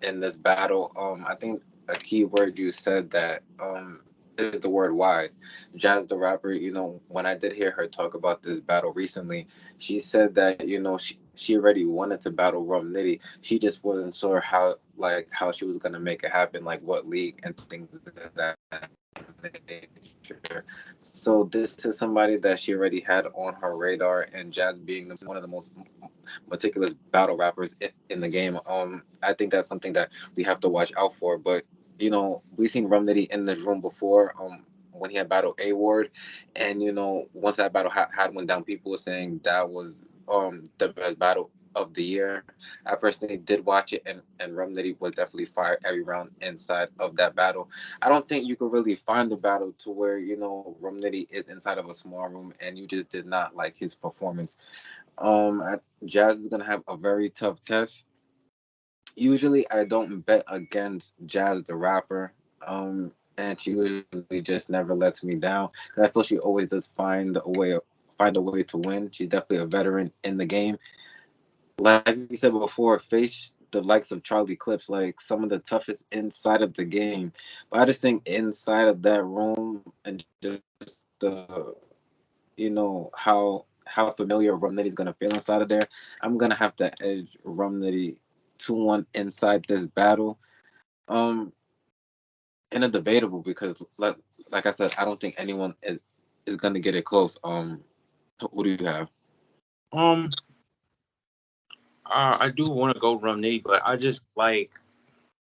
in this battle. I think a key word you said that is the word wise. Jazz the rapper, when I did hear her talk about this battle recently, she said that she already wanted to battle Rum Nitty. She just wasn't sure how she was gonna make it happen, like what league and things of that nature. So this is somebody that she already had on her radar, and Jazz being one of the most meticulous battle rappers in the game. I think that's something that we have to watch out for. But we've seen Rum Nitty in this room before. When he had battled A Ward, and once that battle had went down, people were saying that was the best battle of the year. I personally did watch it, and Rum Nitty was definitely fire every round inside of that battle. I don't think you could really find the battle to where Rum Nitty is inside of a small room and you just did not like his performance. Jazz is gonna have a very tough test. Usually, I don't bet against Jazz the rapper. And she usually just never lets me down because I feel she always does find a way to win. She's definitely a veteran in the game. Like you said before, face the likes of Charlie Clips, like some of the toughest inside of the game. But I just think inside of that room and just how familiar Rum Nitty's gonna feel inside of there, I'm gonna have to edge Rum Nitty 2-1 inside this battle. Um, in a debatable because like I said, I don't think anyone is gonna get it close. Who do you have? Um, I do want to go Rum Nitty, but I just like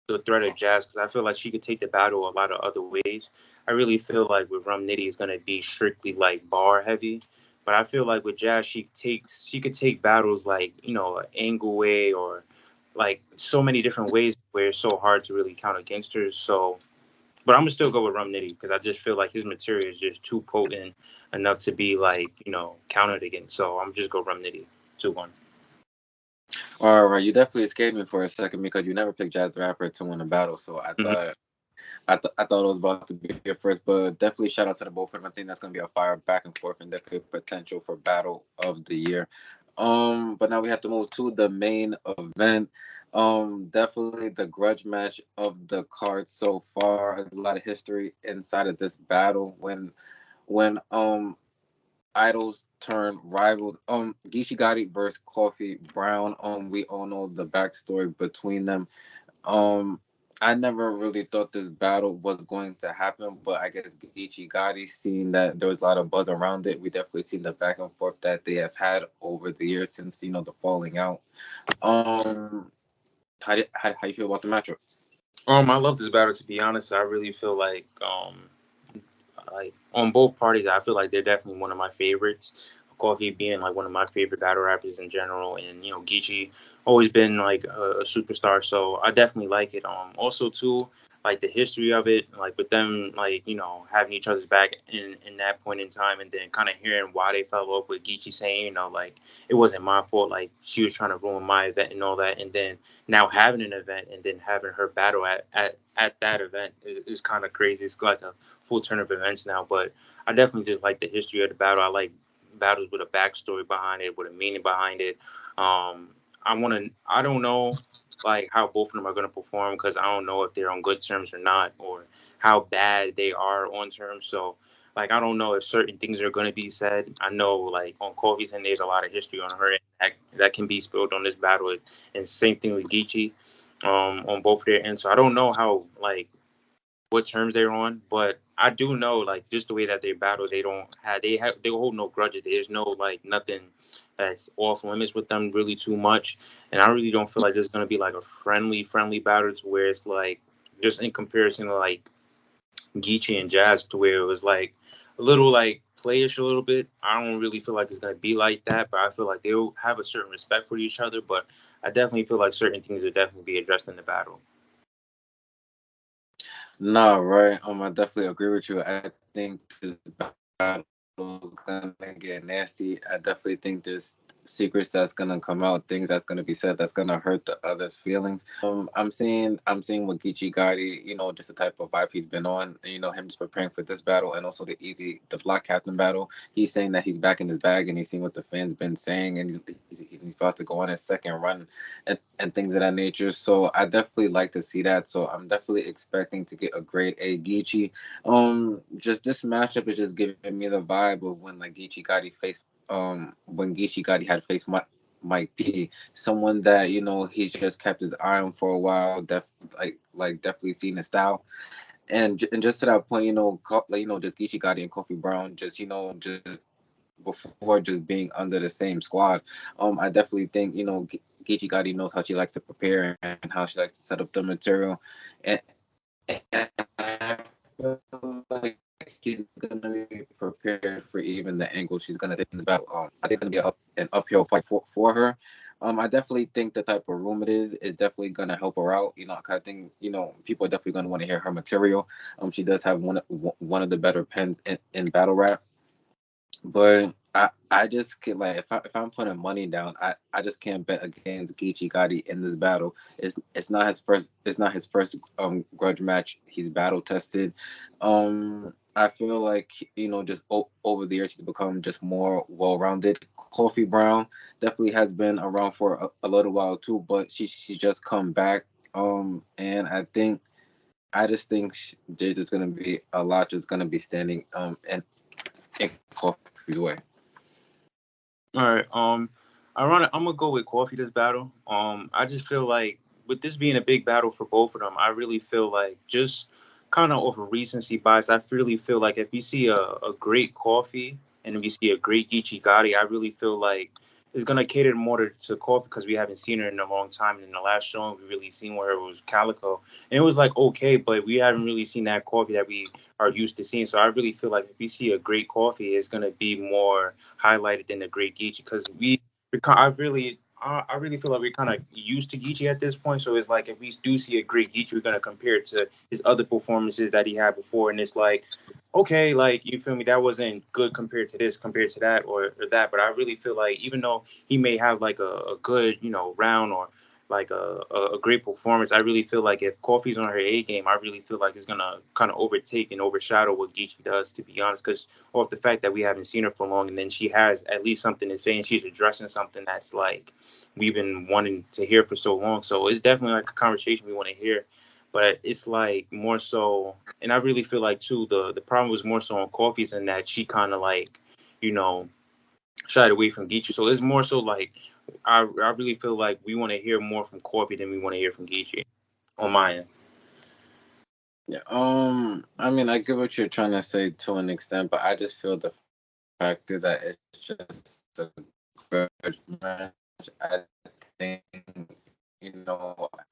the threat of Jazz because I feel like she could take the battle a lot of other ways. I really feel like with Rum Nitty is gonna be strictly like bar heavy, but I feel like with Jazz she could take battles like an angle way or like so many different ways where it's so hard to really count against her. So, but I'm gonna still go with Rum Nitty because I just feel like his material is just too potent enough to be like counted against. So I'm just go Rum Nitty 2-1. All right, you definitely scared me for a second because you never picked Jazz the Rapper to win a battle, so I thought it was about to be your first, but definitely shout out to the both of them. I think that's gonna be a fire back and forth and definitely potential for battle of the year. But now we have to move to the main event. Definitely the grudge match of the card so far. A lot of history inside of this battle when idols turn rivals. Geechi Gotti versus Coffee Brown. We all know the backstory between them. Um, I never really thought this battle was going to happen, but I guess Geechi Gotti, seeing that there was a lot of buzz around it, we definitely seen the back and forth that they have had over the years since the falling out. Um, how you feel about the matchup? I love this battle. To be honest, I really feel like on both parties, I feel like they're definitely one of my favorites. Coffee being like one of my favorite battle rappers in general, and Geechee always been like a superstar, so I definitely like it. Also too, like the history of it, like with them like having each other's back in that point in time, and then kind of hearing why they fell off with Geechee saying like it wasn't my fault, like she was trying to ruin my event and all that, and then now having an event and then having her battle at that event is kind of crazy. It's like a full turn of events now. But I definitely just like the history of the battle. I like battles with a backstory behind it, with a meaning behind it. I don't know like how both of them are gonna perform because I don't know if they're on good terms or not, or how bad they are on terms. So like I don't know if certain things are gonna be said. I know like on Kofi's end there's a lot of history on her and that can be spilled on this battle, and same thing with Geechee on both of their ends. So I don't know how like what terms they're on, but I do know like just the way that they battle, they hold no grudges. There's no like nothing that's off limits with them really too much, and I really don't feel like there's gonna be like a friendly battle to where it's like just in comparison to like Geechee and Jazz to where it was like a little like playish a little bit. I don't really feel like it's gonna be like that, but I feel like they'll have a certain respect for each other. But I definitely feel like certain things will definitely be addressed in the battle. No, right. I definitely agree with you. I think this battle is gonna get nasty. I definitely think there's secrets that's gonna come out, things that's gonna be said that's gonna hurt the other's feelings. I'm seeing with Geechi Gotti, just the type of vibe he's been on, him just preparing for this battle and also the block captain battle. He's saying that he's back in his bag and he's seen what the fans been saying, and he's about to go on his second run and things of that nature. So I definitely like to see that. So I'm definitely expecting to get a grade A Geechi. Just this matchup is just giving me the vibe of when Geechi Gotti had faced Mike P, someone that he's just kept his eye on for a while. Definitely seen his style, and just to that point, just Geechi Gotti and Kofi Brown, just before just being under the same squad. I definitely think Geechi Gotti knows how she likes to prepare and how she likes to set up the material, and I feel like he's gonna be prepared for even the angle she's gonna take in this battle. I think it's gonna be an uphill fight for her. I definitely think the type of room it is definitely gonna help her out. 'Cause I think people are definitely gonna want to hear her material. She does have one of the better pens in battle rap. But I just can like if I'm putting money down, I just can't bet against Geechi Gotti in this battle. It's not his first grudge match. He's battle tested. I feel like just over the years he's become just more well rounded. Kofi Brown definitely has been around for a little while too, but she just come back. And I just think there's just gonna be a lot just gonna be standing in Kofi's way. All right. I'm gonna go with Coffee this battle. I just feel like with this being a big battle for both of them, I really feel like just kind of over recency bias. I really feel like if we see a great Coffee and if we see a great Geechee Gotti, I really feel like it's gonna cater more to Coffee because we haven't seen her in a long time. And in the last show, we really seen where it was Calico, and it was like okay, but we haven't really seen that Coffee that we are used to seeing. So I really feel like if we see a great Coffee, it's gonna be more highlighted than the great Geechee because I really feel like we're kind of used to Geechee at this point. So it's like if we do see a great Geechee, we're gonna compare it to his other performances that he had before, and it's like, okay, like you feel me, that wasn't good compared to this, compared to that, or that. But I really feel like even though he may have like a good round or like a great performance, I really feel like if Coffee's on her A game, I really feel like it's gonna kind of overtake and overshadow what Geechee does, to be honest, because off the fact that we haven't seen her for long, and then she has at least something to say, and she's addressing something that's like we've been wanting to hear for so long. So it's definitely like a conversation we want to hear. But it's like more so, and I really feel like too the problem was more so on Coffee's and that she kind of like, you know, shied away from Geechee. So it's more so like I really feel like we want to hear more from Coffee than we want to hear from Geechee on my end. Yeah. I mean, I get what you're trying to say to an extent, but I just feel the factor that it's just a grudge match. I think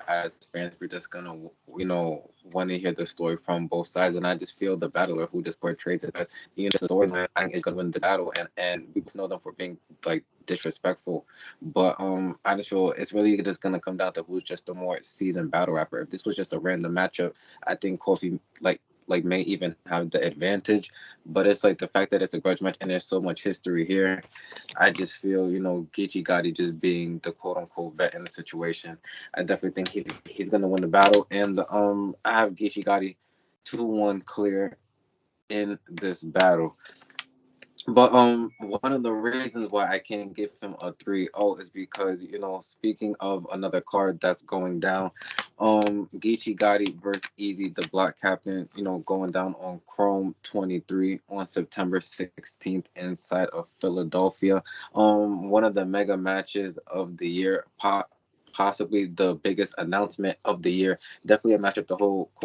as fans, we're just gonna want to hear the story from both sides, and I just feel the battler who just portrays it as the storyline is gonna win the battle, and we know them for being like disrespectful. But I just feel it's really just gonna come down to who's just the more seasoned battle rapper. If this was just a random matchup, I think Kofi may even have the advantage. But it's like the fact that it's a grudge match and there's so much history here. I just feel Geechee Gotti just being the quote unquote vet in the situation. I definitely think he's gonna win the battle, and I have Geechee Gotti 2-1 clear in this battle. But one of the reasons why I can't give him a 3-0 is because speaking of another card that's going down, Geechee Gotti versus Easy, the Black Captain, going down on Chrome 23 on September 16th inside of Philadelphia. One of the mega matches of the year, possibly the biggest announcement of the year. Definitely a matchup the whole